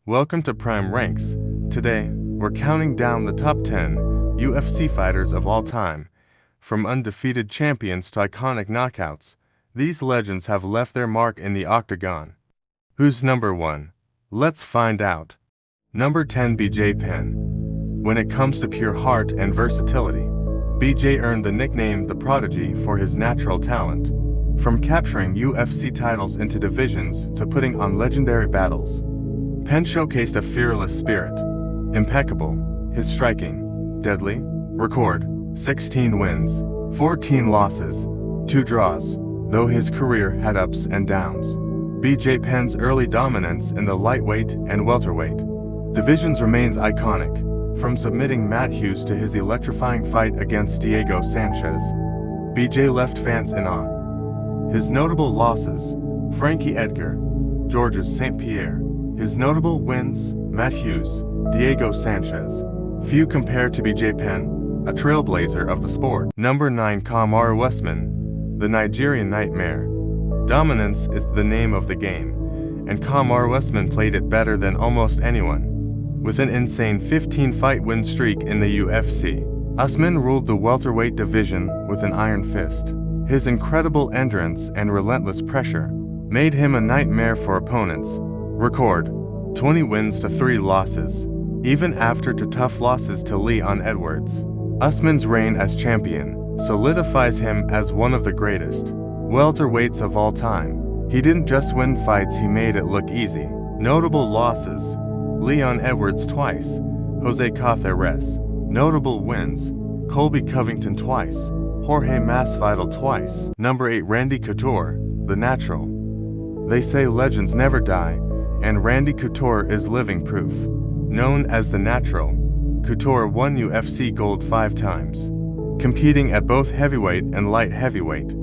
Welcome to Prime Ranks. Today, we're counting down the top 10 UFC fighters of all time. From undefeated champions to iconic knockouts, these legends have left their mark in the octagon. Who's number 1? Let's find out. Number 10, BJ Penn. When it comes to pure heart and versatility, BJ earned the nickname The Prodigy for his natural talent. From capturing UFC titles into divisions to putting on legendary battles, Penn showcased a fearless spirit. Impeccable, his striking, deadly, record, 16 wins, 14 losses, 2 draws. Though his career had ups and downs, BJ Penn's early dominance in the lightweight and welterweight divisions remains iconic, from submitting Matt Hughes to his electrifying fight against Diego Sanchez. BJ left fans in awe. His notable losses: Frankie Edgar, Georges St. Pierre. His notable wins: Matt Hughes, Diego Sanchez. Few compare to BJ Penn, a trailblazer of the sport. Number 9, Kamaru Usman, the Nigerian Nightmare. Dominance is the name of the game, and Kamaru Usman played it better than almost anyone. With an insane 15-fight win streak in the UFC, Usman ruled the welterweight division with an iron fist. His incredible endurance and relentless pressure made him a nightmare for opponents. Record: 20 wins to 3 losses. Even after 2 tough losses to Leon Edwards, Usman's reign as champion solidifies him as one of the greatest welterweights of all time. He didn't just win fights, he made it look easy. Notable losses: Leon Edwards twice, Jose Caceres. Notable wins: Colby Covington twice, Jorge Masvidal twice. Number 8, Randy Couture, the Natural. They say legends never die, and Randy Couture is living proof. Known as the Natural, Couture won UFC gold 5 times, competing at both heavyweight and light heavyweight.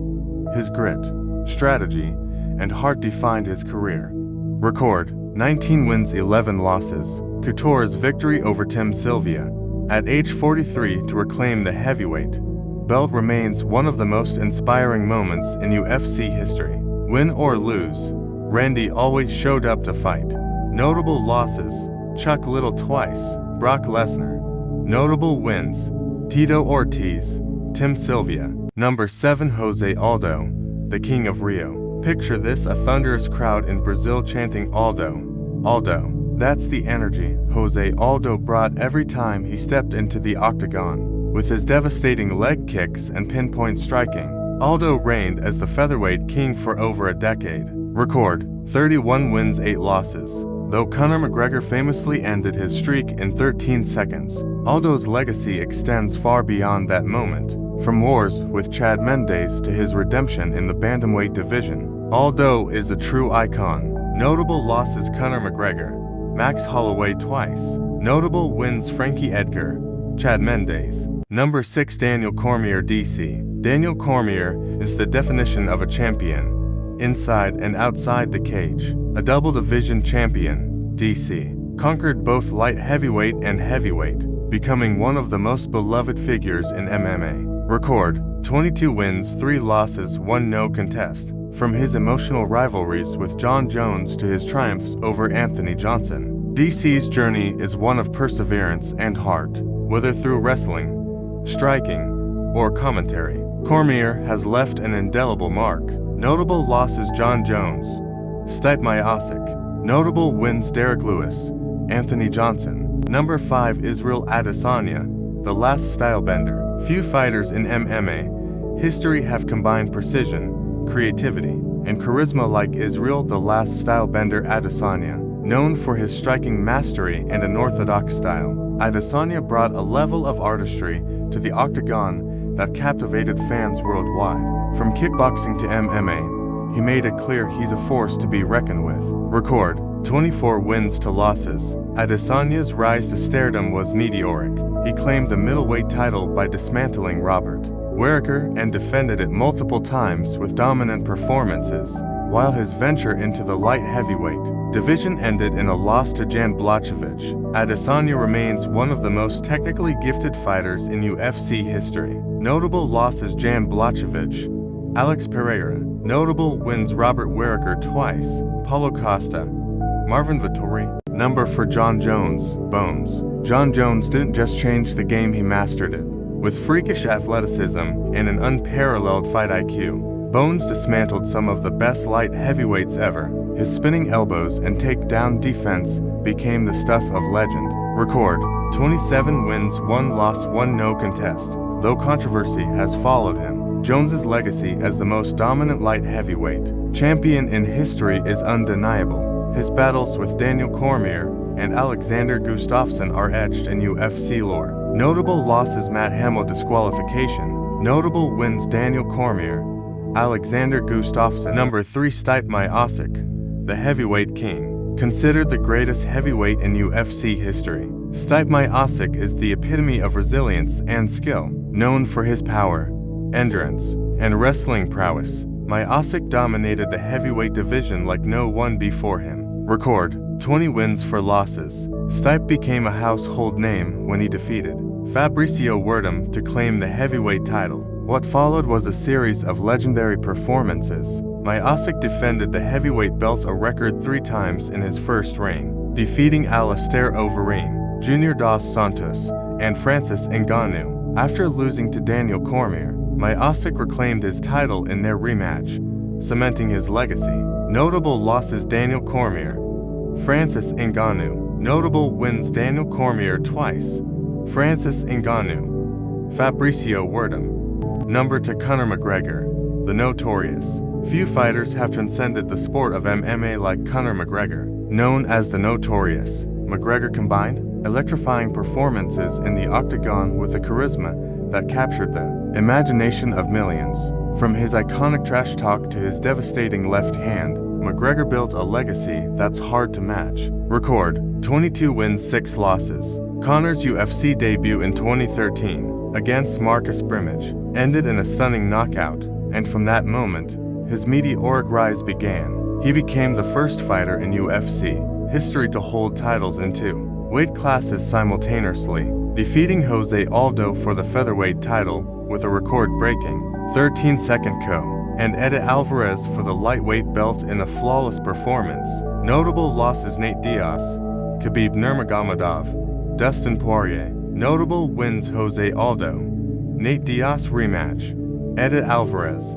His grit, strategy, and heart defined his career. Record: 19 wins, 11 losses. Couture's victory over Tim Sylvia at age 43 to reclaim the heavyweight belt remains one of the most inspiring moments in UFC history. Win or lose, Randy always showed up to fight. Notable losses: Chuck Liddell twice, Brock Lesnar. Notable wins: Tito Ortiz, Tim Sylvia. Number 7, Jose Aldo, the King of Rio. Picture this: a thunderous crowd in Brazil chanting Aldo, Aldo. That's the energy Jose Aldo brought every time he stepped into the octagon. With his devastating leg kicks and pinpoint striking, Aldo reigned as the featherweight king for over a decade. Record: 31 wins, 8 losses. Though Conor McGregor famously ended his streak in 13 seconds, Aldo's legacy extends far beyond that moment. From wars with Chad Mendes to his redemption in the bantamweight division, Aldo is a true icon. Notable losses: Conor McGregor, Max Holloway twice. Notable wins: Frankie Edgar, Chad Mendes. Number 6, Daniel Cormier, DC. Daniel Cormier is the definition of a champion, inside and outside the cage. A double division champion, DC conquered both light heavyweight and heavyweight, becoming one of the most beloved figures in MMA. Record: 22 wins, 3 losses, 1 no contest. From his emotional rivalries with Jon Jones to his triumphs over Anthony Johnson, DC's journey is one of perseverance and heart. Whether through wrestling, striking, or commentary, Cormier has left an indelible mark. Notable losses: Jon Jones, Stipe Miocic. Notable wins: Derek Lewis, Anthony Johnson. Number 5, Israel Adesanya, the last stylebender. Few fighters in MMA history have combined precision, creativity, and charisma like Israel the Last Stylebender Adesanya. Known for his striking mastery and unorthodox style, Adesanya brought a level of artistry to the octagon that captivated fans worldwide. From kickboxing to MMA, he made it clear he's a force to be reckoned with. Record: 24 wins to losses. Adesanya's rise to stardom was meteoric. He claimed the middleweight title by dismantling Robert Whittaker and defended it multiple times with dominant performances, while his venture into the light heavyweight division ended in a loss to Jan Blachowicz. Adesanya remains one of the most technically gifted fighters in UFC history. Notable losses: Jan Blachowicz, Alex Pereira. Notable wins: Robert Whittaker twice, Paulo Costa, Marvin Vettori. Number for Jon Jones, Bones. Jon Jones didn't just change the game, he mastered it. With freakish athleticism and an unparalleled fight IQ, Bones dismantled some of the best light heavyweights ever. His spinning elbows and takedown defense became the stuff of legend. Record: 27 wins, 1 loss, 1 no contest. Though controversy has followed him, Jones's legacy as the most dominant light heavyweight champion in history is undeniable. His battles with Daniel Cormier and Alexander Gustafsson are etched in UFC lore. Notable losses: Matt Hamill disqualification. Notable wins: Daniel Cormier, Alexander Gustafsson. Number 3, Stipe Miocic, the heavyweight king. Considered the greatest heavyweight in UFC history, Stipe Miocic is the epitome of resilience and skill. Known for his power, endurance, and wrestling prowess, Miocic dominated the heavyweight division like no one before him. Record: 20 wins, 4 losses. Stipe became a household name when he defeated Fabricio Werdum to claim the heavyweight title. What followed was a series of legendary performances. Miocic defended the heavyweight belt a record 3 times in his first reign, defeating Alistair Overeem, Junior Dos Santos, and Francis Ngannou. After losing to Daniel Cormier, Miocic reclaimed his title in their rematch, cementing his legacy. Notable losses: Daniel Cormier, Francis Ngannou. Notable wins: Daniel Cormier twice, Francis Ngannou, Fabricio Werdum. Number 2, Conor McGregor, the Notorious. Few fighters have transcended the sport of MMA like Conor McGregor. Known as the Notorious, McGregor combined electrifying performances in the octagon with a charisma that captured the imagination of millions. From his iconic trash talk to his devastating left hand, McGregor built a legacy that's hard to match. Record: 22 wins, 6 losses. Conor's UFC debut in 2013 against Marcus Brimage ended in a stunning knockout, and from that moment, his meteoric rise began. He became the first fighter in UFC history to hold titles in 2 weight classes simultaneously, defeating Jose Aldo for the featherweight title with a record-breaking 13-second KO, and Eddie Alvarez for the lightweight belt in a flawless performance. Notable losses: Nate Diaz, Khabib Nurmagomedov, Dustin Poirier. Notable wins: Jose Aldo, Nate Diaz rematch, Eddie Alvarez,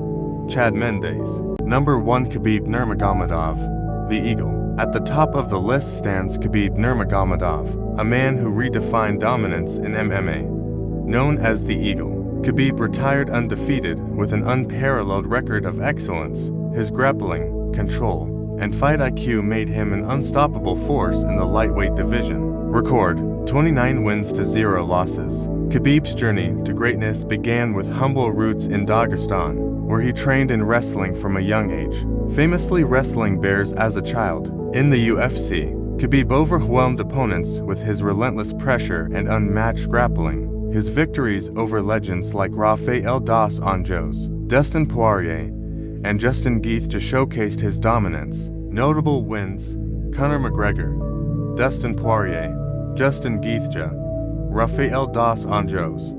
Chad Mendes. Number 1, Khabib Nurmagomedov, the Eagle. At the top of the list stands Khabib Nurmagomedov, a man who redefined dominance in MMA. Known as the Eagle, Khabib retired undefeated with an unparalleled record of excellence. His grappling, control, and fight IQ made him an unstoppable force in the lightweight division. Record: 29 wins to 0 losses. Khabib's journey to greatness began with humble roots in Dagestan, where he trained in wrestling from a young age, famously wrestling bears as a child. In the UFC, Khabib overwhelmed opponents with his relentless pressure and unmatched grappling. His victories over legends like Rafael dos Anjos, Dustin Poirier, and Justin Gaethje showcased his dominance. Notable wins: Conor McGregor, Dustin Poirier, Justin Gaethje, Rafael dos Anjos.